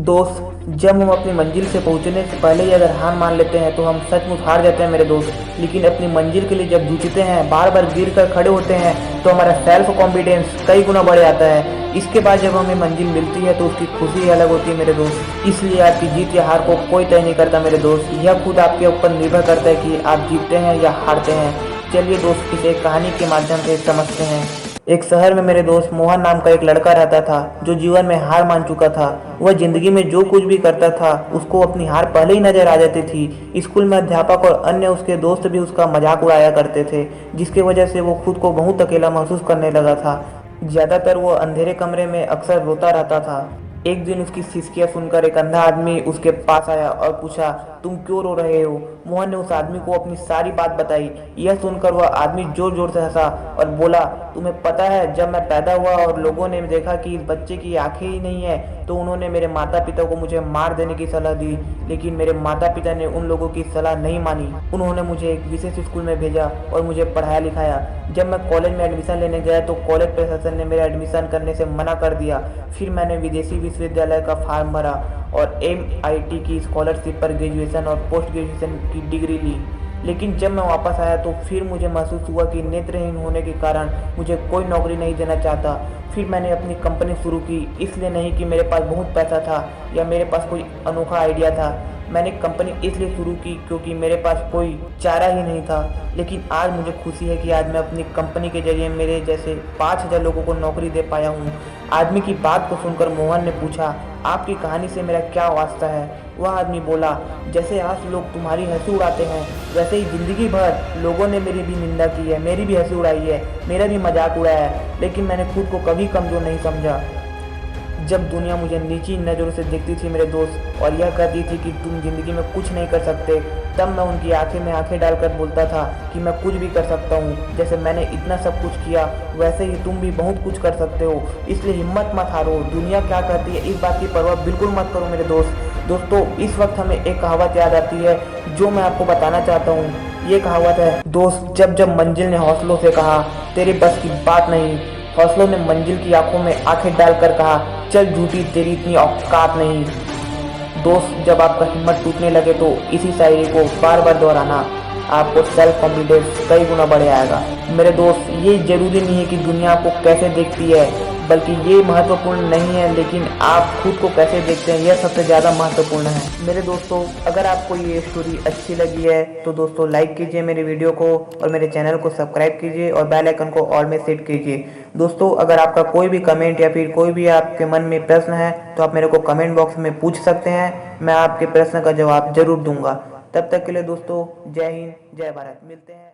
दोस्त, जब हम अपनी मंजिल से पहुंचने से पहले ही अगर हार मान लेते हैं तो हम सचमुच हार जाते हैं मेरे दोस्त। लेकिन अपनी मंजिल के लिए जब जूझते हैं, बार बार गिर कर खड़े होते हैं, तो हमारा सेल्फ कॉन्फिडेंस कई गुना बढ़ जाता है। इसके बाद जब हमें मंजिल मिलती है तो उसकी खुशी अलग होती है मेरे दोस्त। इसलिए आपकी जीत या हार को कोई तय नहीं करता मेरे दोस्त, यह खुद आपके ऊपर निर्भर करता है कि आप जीतते हैं या हारते हैं। चलिए दोस्त, इसे एक कहानी के माध्यम से समझते हैं। एक शहर में मेरे दोस्त मोहन नाम का एक लड़का रहता था, जो जीवन में हार मान चुका था। वह जिंदगी में जो कुछ भी करता था उसको अपनी हार पहले ही नजर आ जाती थी। स्कूल में अध्यापक और अन्य उसके दोस्त भी उसका मजाक उड़ाया करते थे, जिसकी वजह से वो खुद को बहुत अकेला महसूस करने लगा था। ज्यादातर वो अंधेरे कमरे में अक्सर रोता रहता था। एक दिन उसकी सिसकियां सुनकर एक अंधा आदमी उसके पास आया और पूछा, तुम क्यों रो रहे हो? मोहन ने उस आदमी को अपनी सारी बात बताई। यह सुनकर वह आदमी जोर जोर से हंसा और बोला, तुम्हें पता है, जब मैं पैदा हुआ और लोगों ने देखा कि इस बच्चे की आंखें ही नहीं है, तो उन्होंने मेरे माता पिता को मुझे मार देने की सलाह दी। लेकिन मेरे माता पिता ने उन लोगों की सलाह नहीं मानी। उन्होंने मुझे एक विशेष स्कूल में भेजा और मुझे पढ़ाया लिखाया। जब मैं कॉलेज में एडमिशन लेने गया तो कॉलेज प्रशासन ने मेरा एडमिशन करने से मना कर दिया। फिर मैंने विदेशी विश्वविद्यालय का फॉर्म भरा और MIT की स्कॉलरशिप पर ग्रेजुएशन और पोस्ट ग्रेजुएशन की डिग्री ली। लेकिन जब मैं वापस आया तो फिर मुझे महसूस हुआ कि नेत्रहीन होने के कारण मुझे कोई नौकरी नहीं देना चाहता। फिर मैंने अपनी कंपनी शुरू की, इसलिए नहीं कि मेरे पास बहुत पैसा था या मेरे पास कोई अनोखा आइडिया था। मैंने कंपनी इसलिए शुरू की क्योंकि मेरे पास कोई चारा ही नहीं था। लेकिन आज मुझे खुशी है कि आज मैं अपनी कंपनी के जरिए मेरे जैसे 5,000 लोगों को नौकरी दे पाया हूँ। आदमी की बात को सुनकर मोहन ने पूछा, आपकी कहानी से मेरा क्या वास्ता है? वह आदमी बोला, जैसे आज लोग तुम्हारी हंसी उड़ाते हैं, वैसे ही जिंदगी भर लोगों ने मेरी भी निंदा की है, मेरी भी हंसी उड़ाई है, मेरा भी मजाक उड़ाया है। लेकिन मैंने खुद को कभी कमजोर नहीं समझा। जब दुनिया मुझे नीची नज़रों से देखती थी मेरे दोस्त, और यह कहती थी कि तुम जिंदगी में कुछ नहीं कर सकते, तब मैं उनकी आंखें में आंखें डालकर बोलता था कि मैं कुछ भी कर सकता हूँ। जैसे मैंने इतना सब कुछ किया, वैसे ही तुम भी बहुत कुछ कर सकते हो। इसलिए हिम्मत मत हारो। दुनिया क्या कहती है इस बात की परवाह बिल्कुल मत करो मेरे दोस्त। दोस्तों, इस वक्त हमें एक कहावत याद आती है जो मैं आपको बताना चाहता हूँ। ये कहावत है, दोस्त, जब जब मंजिल ने हौसलों से कहा तेरे बस की बात नहीं, हौसलों ने मंजिल की आंखों में आंखें डालकर कहा, चल झूठी, तेरी इतनी औकात नहीं। दोस्त, जब आपका हिम्मत टूटने लगे तो इसी शायरी को बार बार दोहराना, आपको सेल्फ कॉन्फिडेंस कई गुना बढ़ जाएगा। मेरे दोस्त, ये जरूरी नहीं है कि दुनिया आपको कैसे देखती है, बल्कि ये महत्वपूर्ण नहीं है, लेकिन आप खुद को कैसे देखते हैं यह सबसे ज़्यादा महत्वपूर्ण है। मेरे दोस्तों, अगर आपको ये स्टोरी अच्छी लगी है तो दोस्तों लाइक कीजिए मेरे वीडियो को और मेरे चैनल को सब्सक्राइब कीजिए और बेल आइकन को ऑल में सेट कीजिए। दोस्तों, अगर आपका कोई भी कमेंट या फिर कोई भी आपके मन में प्रश्न है तो आप मेरे को कमेंट बॉक्स में पूछ सकते हैं, मैं आपके प्रश्न का जवाब जरूर दूंगा। तब तक के लिए दोस्तों, जय हिंद, जय भारत, मिलते हैं।